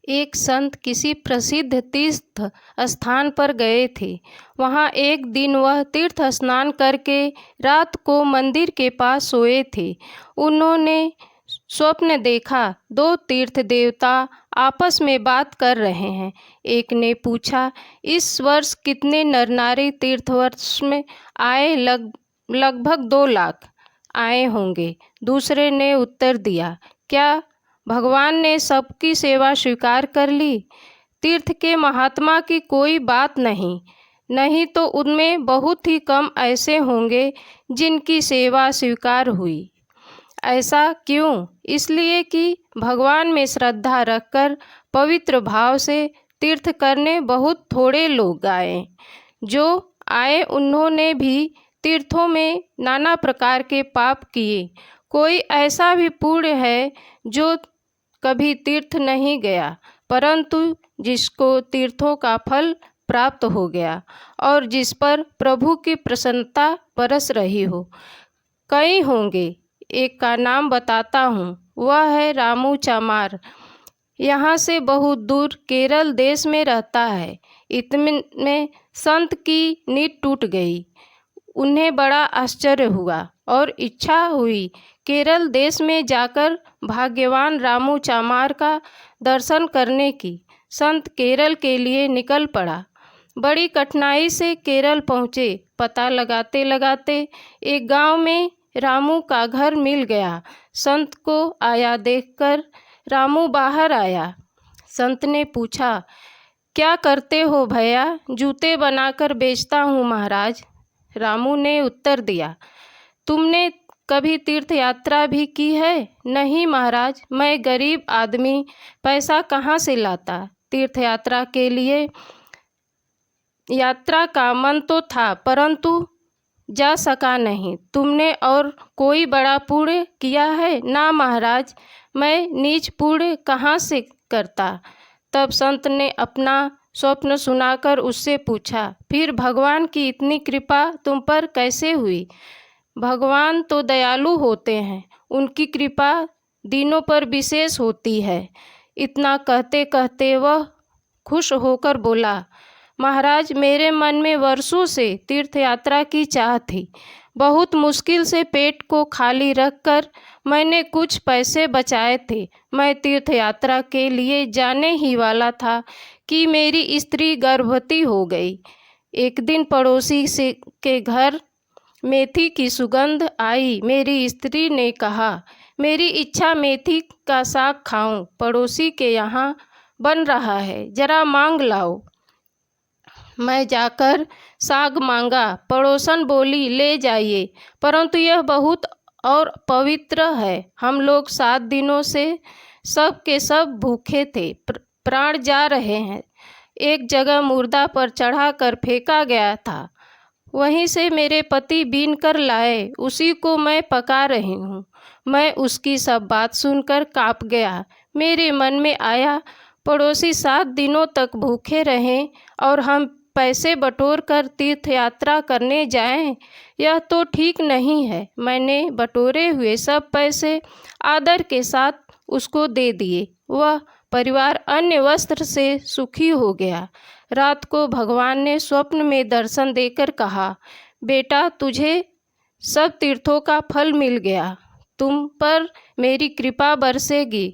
एक संत किसी प्रसिद्ध तीर्थ स्थान पर गए थे। वहाँ एक दिन वह तीर्थ स्नान करके रात को मंदिर के पास सोए थे। उन्होंने स्वप्न देखा, दो तीर्थ देवता आपस में बात कर रहे हैं। एक ने पूछा, इस वर्ष कितने नर नारी तीर्थवर्ष में आए? लगभग 2 लाख आए होंगे। दूसरे ने उत्तर दिया, क्या भगवान ने सबकी सेवा स्वीकार कर ली? तीर्थ के महात्मा की कोई बात नहीं तो उनमें बहुत ही कम ऐसे होंगे जिनकी सेवा स्वीकार हुई। ऐसा क्यों? इसलिए कि भगवान में श्रद्धा रखकर पवित्र भाव से तीर्थ करने बहुत थोड़े लोग आए। जो आए उन्होंने भी तीर्थों में नाना प्रकार के पाप किए। कोई ऐसा भी पुण्य है जो कभी तीर्थ नहीं गया, परंतु जिसको तीर्थों का फल प्राप्त हो गया और जिस पर प्रभु की प्रसन्नता बरस रही हो। कई होंगे, एक का नाम बताता हूँ। वह है रामू चामार। यहाँ से बहुत दूर केरल देश में रहता है। इतने में संत की नींद टूट गई। उन्हें बड़ा आश्चर्य हुआ और इच्छा हुई केरल देश में जाकर भाग्यवान रामू चामार का दर्शन करने की। संत केरल के लिए निकल पड़ा। बड़ी कठिनाई से केरल पहुँचे। पता लगाते लगाते एक गांव में रामू का घर मिल गया। संत को आया देखकर रामू बाहर आया। संत ने पूछा, क्या करते हो भैया? जूते बनाकर बेचता हूँ महाराज। रामू ने उत्तर दिया, तुमने कभी तीर्थ यात्रा भी की है? नहीं महाराज, मैं गरीब आदमी, पैसा कहाँ से लाता? तीर्थ यात्रा के लिए यात्रा का मन तो था, परंतु जा सका नहीं। तुमने और कोई बड़ा पुण्य किया है? ना महाराज, मैं नीच पुण्य कहाँ से करता। तब संत ने अपना स्वप्न सुनाकर उससे पूछा, फिर भगवान की इतनी कृपा तुम पर कैसे हुई? भगवान तो दयालु होते हैं, उनकी कृपा दीनों पर विशेष होती है। इतना कहते कहते वह खुश होकर बोला, महाराज, मेरे मन में वर्षों से तीर्थ यात्रा की चाह थी। बहुत मुश्किल से पेट को खाली रखकर मैंने कुछ पैसे बचाए थे। मैं तीर्थ यात्रा के लिए जाने ही वाला था कि मेरी स्त्री गर्भवती हो गई। एक दिन पड़ोसी के घर मेथी की सुगंध आई। मेरी स्त्री ने कहा, मेरी इच्छा मेथी का साग खाऊं। पड़ोसी के यहाँ बन रहा है, जरा मांग लाओ। मैं जाकर साग मांगा। पड़ोसन बोली, ले जाइए, परंतु यह बहुत और पवित्र है। हम लोग 7 दिनों से सब के सब भूखे थे, प्राण जा रहे हैं। एक जगह मुर्दा पर चढ़ाकर फेंका गया था। वहीं से मेरे पति बीन कर लाए, उसी को मैं पका रही हूँ। मैं उसकी सब बात सुनकर काँप गया। मेरे मन में आया, पड़ोसी 7 दिनों तक भूखे रहें और हम पैसे बटोर कर तीर्थ यात्रा करने जाएं, यह तो ठीक नहीं है। मैंने बटोरे हुए सब पैसे आदर के साथ उसको दे दिए। वह परिवार अन्य वस्त्र से सुखी हो गया। रात को भगवान ने स्वप्न में दर्शन देकर कहा, बेटा, तुझे सब तीर्थों का फल मिल गया, तुम पर मेरी कृपा बरसेगी।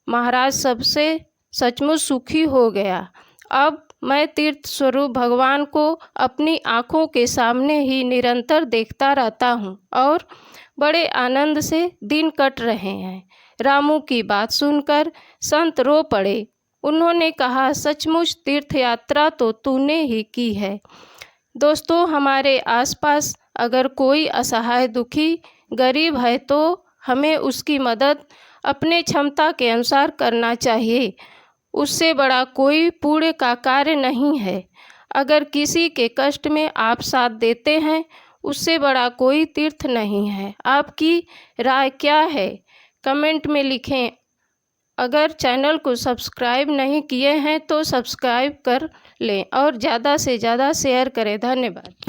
महाराज सबसे सचमुच सुखी हो गया। अब मैं तीर्थ स्वरूप भगवान को अपनी आँखों के सामने ही निरंतर देखता रहता हूँ और बड़े आनंद से दिन कट रहे हैं। रामू की बात सुनकर संत रो पड़े। उन्होंने कहा, सचमुच तीर्थ यात्रा तो तूने ही की है। दोस्तों, हमारे आसपास अगर कोई असहाय, दुखी, गरीब है तो हमें उसकी मदद अपने क्षमता के अनुसार करना चाहिए। उससे बड़ा कोई पुण्य का कार्य नहीं है। अगर किसी के कष्ट में आप साथ देते हैं, उससे बड़ा कोई तीर्थ नहीं है। आपकी राय क्या है? कमेंट में लिखें। अगर चैनल को सब्सक्राइब नहीं किए हैं तो सब्सक्राइब कर लें और ज़्यादा से ज़्यादा शेयर करें। धन्यवाद।